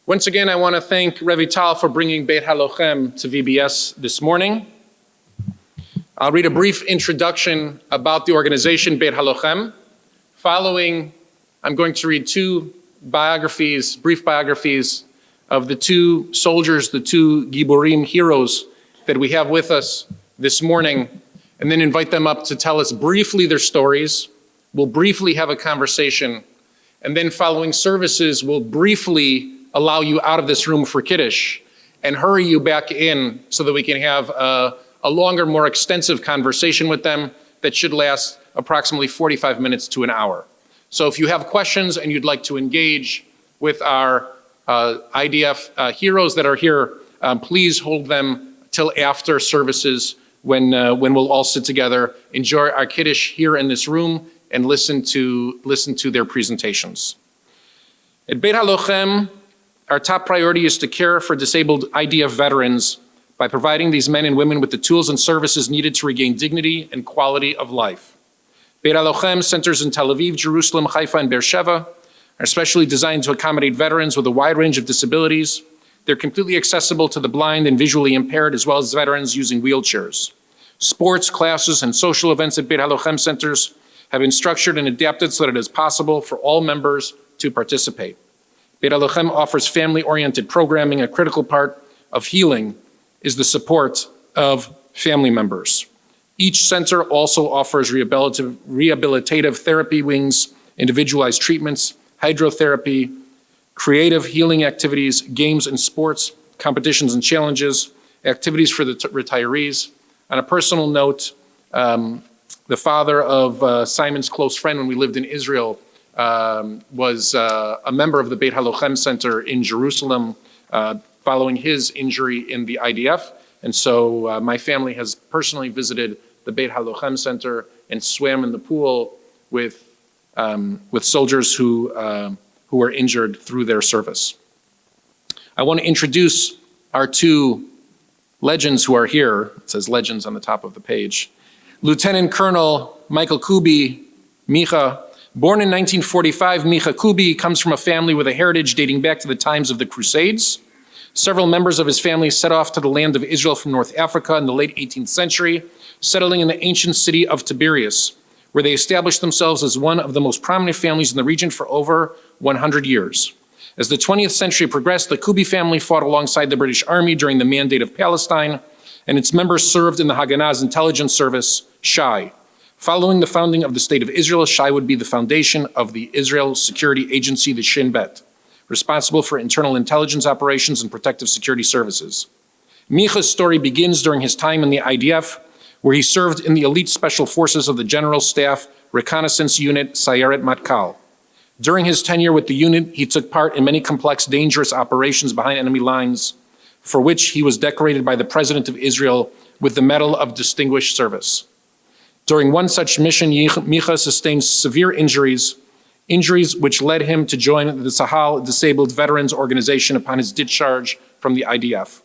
Once again, I want to thank Revital for bringing Beit Halochem to VBS this morning. I'll read a brief introduction about the organization Beit Halochem. Following, I'm going to read two biographies, brief biographies of the two soldiers, the two Giborim heroes that we have with us this morning, and then invite them up to tell us briefly their stories. We'll briefly have a conversation, and then following services, we'll briefly allow you out of this room for Kiddush and hurry you back in so that we can have a longer, more extensive conversation with them that should last approximately 45 minutes to an hour. So if you have questions and you'd like to engage with our IDF heroes that are here, please hold them till after services when we'll all sit together, enjoy our Kiddush here in this room, and listen to their presentations. At Beit Halochem, our top priority is to care for disabled IDF veterans by providing these men and women with the tools and services needed to regain dignity and quality of life. Beit Halochem centers in Tel Aviv, Jerusalem, Haifa, and Beersheba are specially designed to accommodate veterans with a wide range of disabilities. They're completely accessible to the blind and visually impaired, as well as veterans using wheelchairs. Sports, classes, and social events at Beit Halochem centers have been structured and adapted so that it is possible for all members to participate. Beit Halochem offers family-oriented programming. A critical part of healing is the support of family members. Each center also offers rehabilitative therapy wings, individualized treatments, hydrotherapy, creative healing activities, games and sports, competitions and challenges, activities for the retirees. On a personal note, the father of Simon's close friend when we lived in Israel was a member of the Beit Halochem Center in Jerusalem following his injury in the IDF. And so my family has personally visited the Beit Halochem Center and swam in the pool with soldiers who were injured through their service. I want to introduce our two legends who are here. It says legends on the top of the page. Lieutenant Colonel Michael Kubi, Micha. Born in 1945, Micha Kubi comes from a family with a heritage dating back to the times of the Crusades. Several members of his family set off to the land of Israel from North Africa in the late 18th century, settling in the ancient city of Tiberias, where they established themselves as one of the most prominent families in the region for over 100 years. As the 20th century progressed, the Kubi family fought alongside the British Army during the Mandate of Palestine, and its members served in the Haganah's intelligence service, Shai. Following the founding of the State of Israel, Shai would be the foundation of the Israel Security Agency, the Shin Bet, responsible for internal intelligence operations and protective security services. Micha's story begins during his time in the IDF, where he served in the elite special forces of the General Staff Reconnaissance Unit, Sayeret Matkal. During his tenure with the unit, he took part in many complex, dangerous operations behind enemy lines, for which he was decorated by the President of Israel with the Medal of Distinguished Service. During one such mission, Micha sustained severe injuries which led him to join the Sahel Disabled Veterans Organization upon his discharge from the IDF.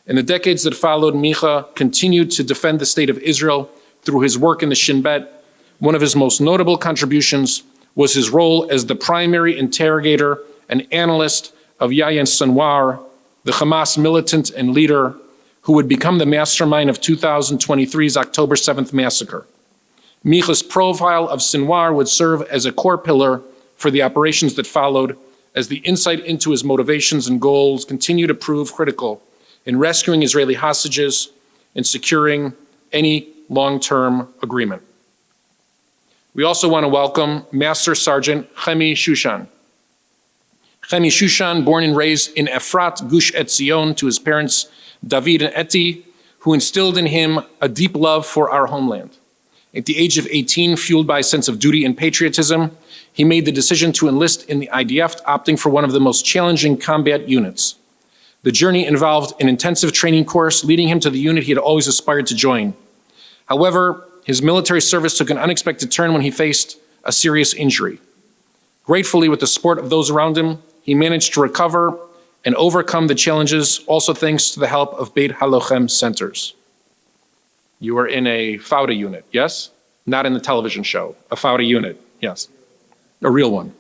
In the decades that followed, Micha continued to defend the state of Israel through his work in the Shin Bet. One of his most notable contributions was his role as the primary interrogator and analyst of Yahya Sinwar, the Hamas militant and leader who would become the mastermind of 2023's October 7th massacre. Micha's profile of Sinwar would serve as a core pillar for the operations that followed, as the insight into his motivations and goals continue to prove critical in rescuing Israeli hostages and securing any long-term agreement. We also want to welcome Master Sergeant Chemi Shushan. Chemi Shushan, born and raised in Efrat, Gush Etzion, to his parents David and Eti, who instilled in him a deep love for our homeland. At the age of 18, fueled by a sense of duty and patriotism, he made the decision to enlist in the IDF, opting for one of the most challenging combat units. The journey involved an intensive training course, leading him to the unit he had always aspired to join. However, his military service took an unexpected turn when he faced a serious injury. Gratefully, with the support of those around him, he managed to recover and overcome the challenges, also thanks to the help of Beit Halochem centers. You were in a Fauda unit, yes? Not in the television show, a Fauda unit, yes. A real one.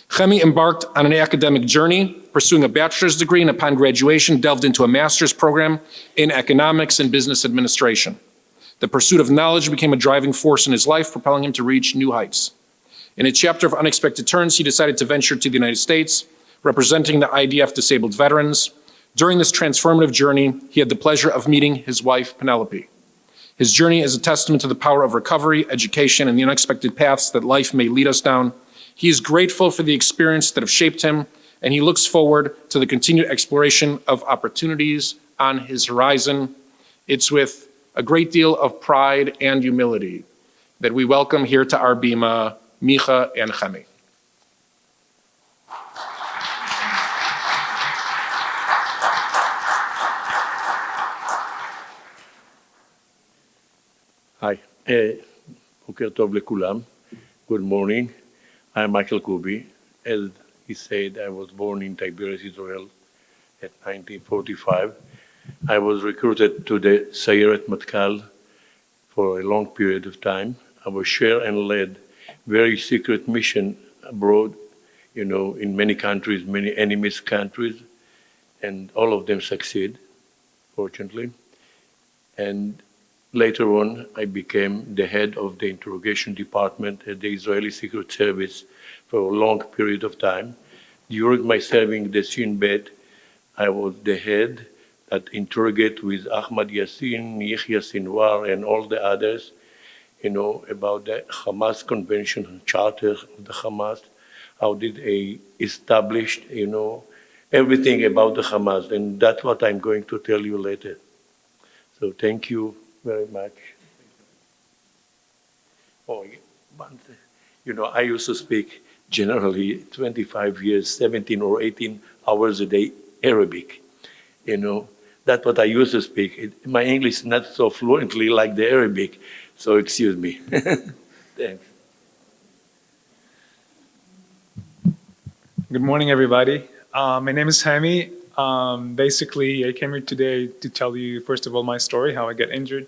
Chemi embarked on an academic journey, pursuing a bachelor's degree, and upon graduation, delved into a master's program in economics and business administration. The pursuit of knowledge became a driving force in his life, propelling him to reach new heights. In a chapter of unexpected turns, he decided to venture to the United States, representing the IDF disabled veterans. During this transformative journey, he had the pleasure of meeting his wife, Penelope. His journey is a testament to the power of recovery, education, and the unexpected paths that life may lead us down. He is grateful for the experience that have shaped him, and he looks forward to the continued exploration of opportunities on his horizon. It's with a great deal of pride and humility that we welcome here to our bima, Micha and Chemi. Hi, Boker Tov לכולם. Good morning. I'm Michael Kubi. As he said, I was born in Tiberias, Israel at 1945. I was recruited to the Sayeret Matkal for a long period of time. I was shared and led very secret mission abroad, in many countries, many enemies countries, and all of them succeed, fortunately. And later on, I became the head of the interrogation department at the Israeli Secret Service for a long period of time. During my serving the Shin Bet, I was the head that interrogate with Ahmad Yassin, Yehya Sinwar, and all the others, about the Hamas Convention Charter of the Hamas. How did they establish, everything about the Hamas, and that's what I'm going to tell you later. So thank you very much. Oh, I used to speak generally 25 years, 17 or 18 hours a day Arabic. That's what I used to speak. My English is not so fluently like the Arabic, so excuse me. Thanks. Good morning, everybody. My name is Hami. Basically, I came here today to tell you, first of all, my story, how I got injured.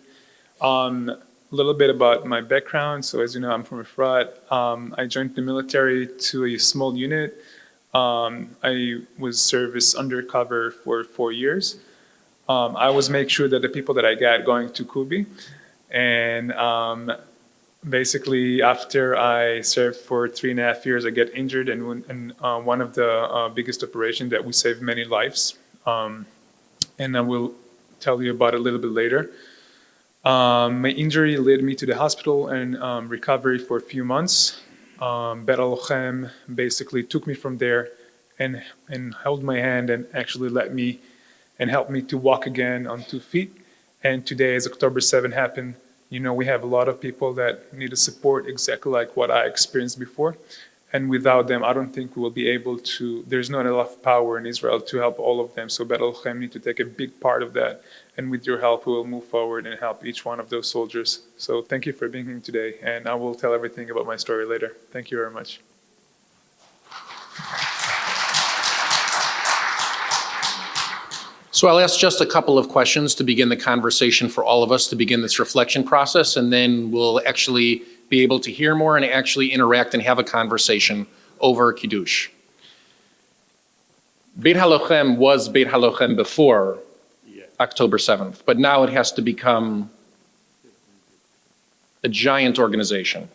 A little bit about my background. So as you know, I'm from Efrat. I joined the military to a small unit. I was service undercover for 4 years. I was make sure that the people that I got going to Kubi. And basically, after I served for 3.5 years, I get injured in one of the biggest operations that we saved many lives. And I will tell you about it a little bit later. My injury led me to the hospital and recovery for a few months. Beit Halochem basically took me from there and held my hand and actually let me and helped me to walk again on 2 feet. And today, as October 7 happened, we have a lot of people that need the support exactly like what I experienced before. And without them, I don't think we will be able to, there's not enough power in Israel to help all of them. So Beit Halochem need to take a big part of that. And with your help, we will move forward and help each one of those soldiers. So thank you for being here today. And I will tell everything about my story later. Thank you very much. So I'll ask just a couple of questions to begin the conversation for all of us, to begin this reflection process, and then we'll actually be able to hear more and actually interact and have a conversation over Kiddush. Beit Halochem was Beit Halochem before October 7th, but now it has to become a giant organization.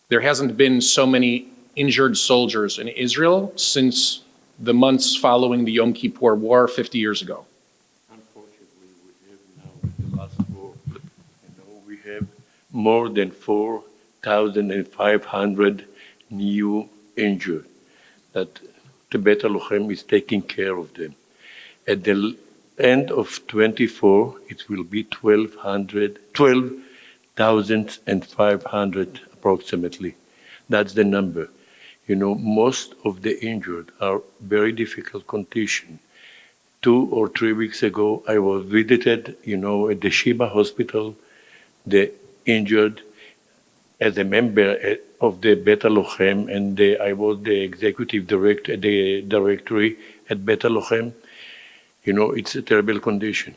There hasn't been so many injured soldiers in Israel since the months following the Yom Kippur War 50 years ago. Unfortunately, we have now the last war. We have more than 4,500 new injured. That the Beit Halochem is taking care of them. At the end of 24, it will be 12,500 approximately. That's the number. Most of the injured are very difficult condition. 2 or 3 weeks ago, I was visited, at the Sheba Hospital, the injured, as a member of the Beit Halochem, and I was the executive director, the directory at Beit Halochem. It's a terrible condition.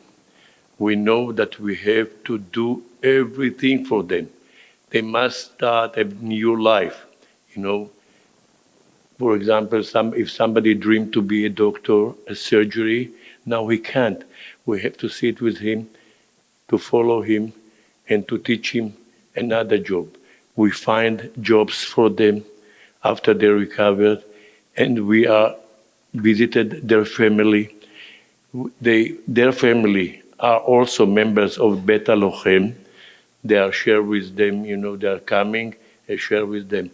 We know that we have to do everything for them. They must start a new life, For example, if somebody dreamed to be a doctor, a surgery, now he can't. We have to sit with him, to follow him, and to teach him another job. We find jobs for them after they recovered, and we are visited their family. Their family are also members of Beit Halochem. They are share with them, they are coming and share with them.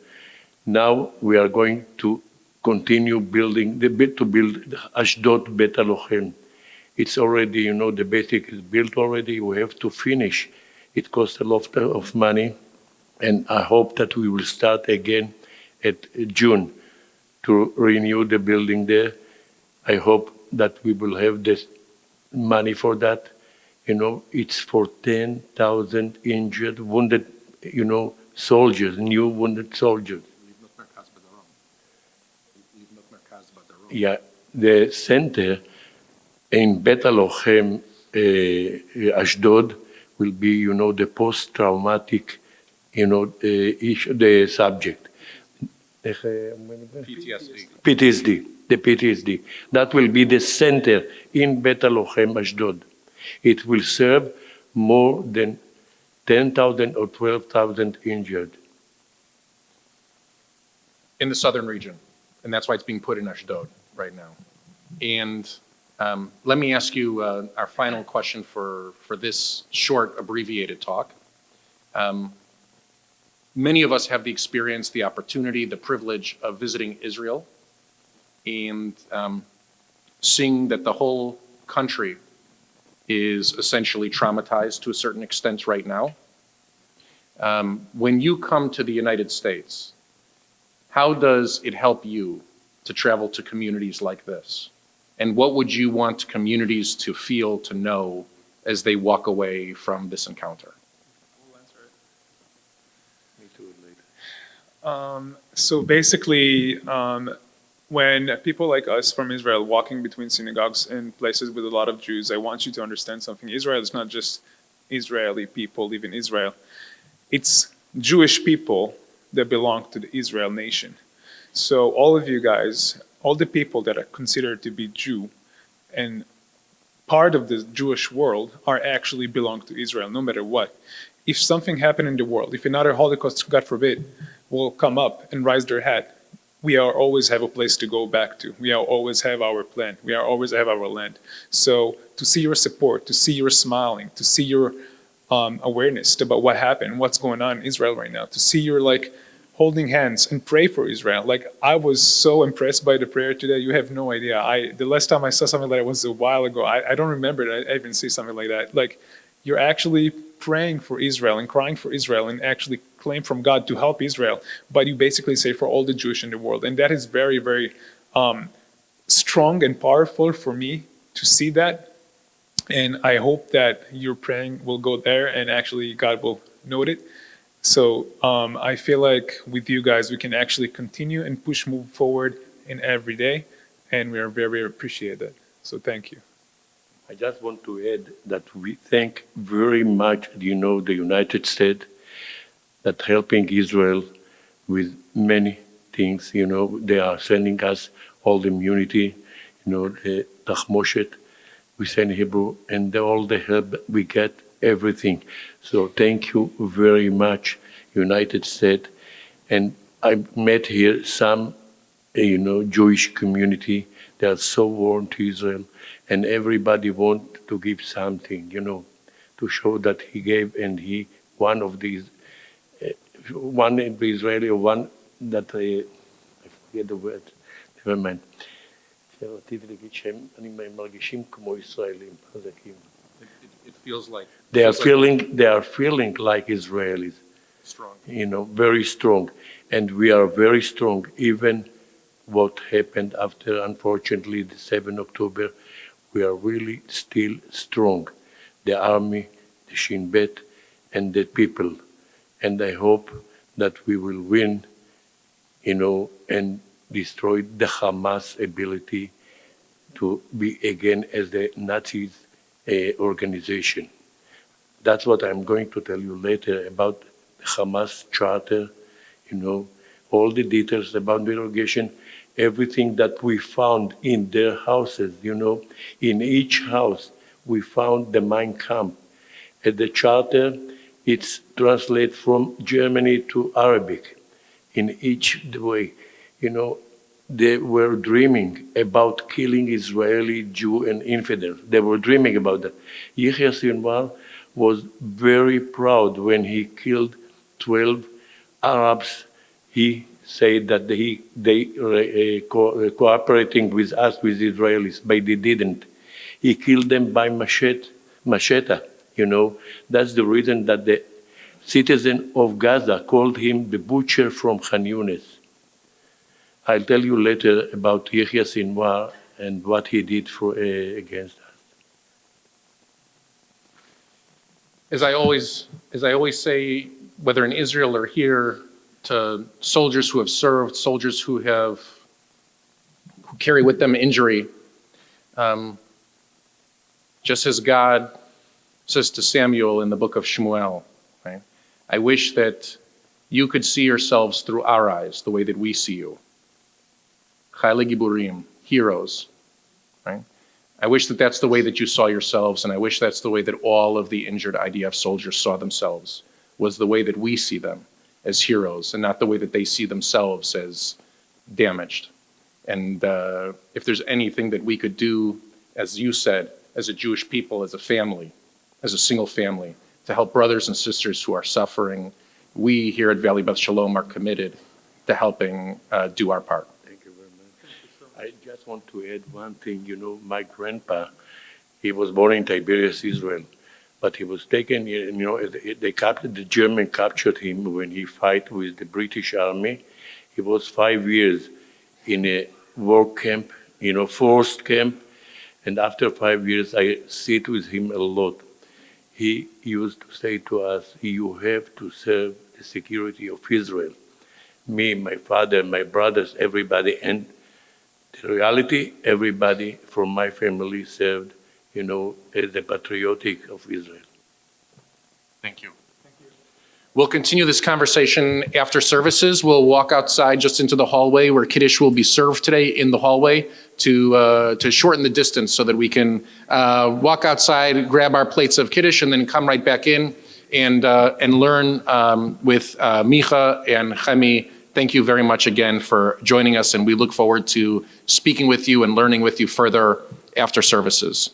Now we are going to continue building, to build Ashdod Beit Halochem. It's already, the basic is built already. We have to finish. It costs a lot of money, and I hope that we will start again at June to renew the building there. I hope that we will have this money for that. It's for 10,000 injured, wounded, soldiers, new wounded soldiers. Yeah, the center in Beit Halochem, Ashdod, will be, the post-traumatic, issue, the subject. PTSD, the PTSD. That will be the center in Beit Halochem, Ashdod. It will serve more than 10,000 or 12,000 injured. In the southern region, and that's why it's being put in Ashdod right now. And let me ask you our final question for this short, abbreviated talk. Many of us have the experience, the opportunity, the privilege of visiting Israel and seeing that the whole country is essentially traumatized to a certain extent right now. When you come to the United States, how does it help you to travel to communities like this? And what would you want communities to feel, to know, as they walk away from this encounter? So basically, when people like us from Israel walking between synagogues and places with a lot of Jews, I want you to understand something. Israel is not just Israeli people live in Israel. It's Jewish people that belong to the Israel nation. So all of you guys, all the people that are considered to be Jew and part of the Jewish world are actually belong to Israel, no matter what. If something happened in the world, if another Holocaust, God forbid, will come up and raise their head, we are always have a place to go back to. We are always have our plan. We are always have our land. So to see your support, to see your smiling, to see your awareness about what happened, what's going on in Israel right now, to see your holding hands and pray for Israel. I was so impressed by the prayer today. You have no idea. The last time I saw something like that was a while ago. I don't remember that I even see something like that. You're actually praying for Israel and crying for Israel and actually claim from God to help Israel, but you basically say for all the Jewish in the world. And that is very, very strong and powerful for me to see that. And I hope that your praying will go there and actually God will note it. So I feel like with you guys, we can actually continue and move forward in every day. And we are very, very appreciate that. So thank you. I just want to add that we thank very much, the United States that helping Israel with many things. They are sending us all the immunity, the Tachmoshet, we send Hebrew, and all the help we get, everything. So thank you very much, United States. And I met here some, Jewish community. They are so warm to Israel. And everybody want to give something, to show that he gave, and he, one of these, one in the Israeli, one that, I forget the word, never mind. It feels like... They are feeling like Israelis. Strong. Very strong. And we are very strong, even what happened after, unfortunately, the 7th October. We are really still strong, the army, the Shin Bet, and the people. And I hope that we will win, and destroy the Hamas ability to be again as the Nazis organization. That's what I'm going to tell you later about the Hamas charter, all the details about the organization. everything that we found in their houses, in each house, we found the Mein Kampf. At the charter, it's translated from Germany to Arabic in each way. They were dreaming about killing Israeli, Jew, and infidels. They were dreaming about that. Yahya Sinwar was very proud when he killed 12 Arabs. He said that they cooperating with us, with Israelis, but they didn't. He killed them by machete. That's the reason that the citizen of Gaza called him the butcher from Khan Yunis. I'll tell you later about Yahya Sinwar and what he did against us. As I always say, whether in Israel or here, to soldiers who have served, soldiers who carry with them injury, just as God says to Samuel in the book of Shmuel, right? I wish that you could see yourselves through our eyes, the way that we see you. Chayei Giburim, heroes, right? I wish that that's the way that you saw yourselves, and I wish that's the way that all of the injured IDF soldiers saw themselves, was the way that we see them as heroes, and not the way that they see themselves as damaged. And if there's anything that we could do, as you said, as a Jewish people, as a family, as a single family, to help brothers and sisters who are suffering, we here at Valley Beth Shalom are committed to helping do our part. Thank you very much. I just want to add one thing. My grandpa, he was born in Tiberias, Israel, but he was taken, the German captured him when he fought with the British Army. He was 5 years in a work camp, forced camp, and after 5 years, I sit with him a lot. He used to say to us, you have to serve the security of Israel. Me, my father, my brothers, everybody. And the reality, everybody from my family served, as the patriotic of Israel. Thank you. We'll continue this conversation after services. We'll walk outside just into the hallway where Kiddush will be served today in the hallway to shorten the distance so that we can walk outside, grab our plates of Kiddush, and then come right back in and learn with Micha and Chemi. Thank you very much again for joining us, and we look forward to speaking with you and learning with you further after services.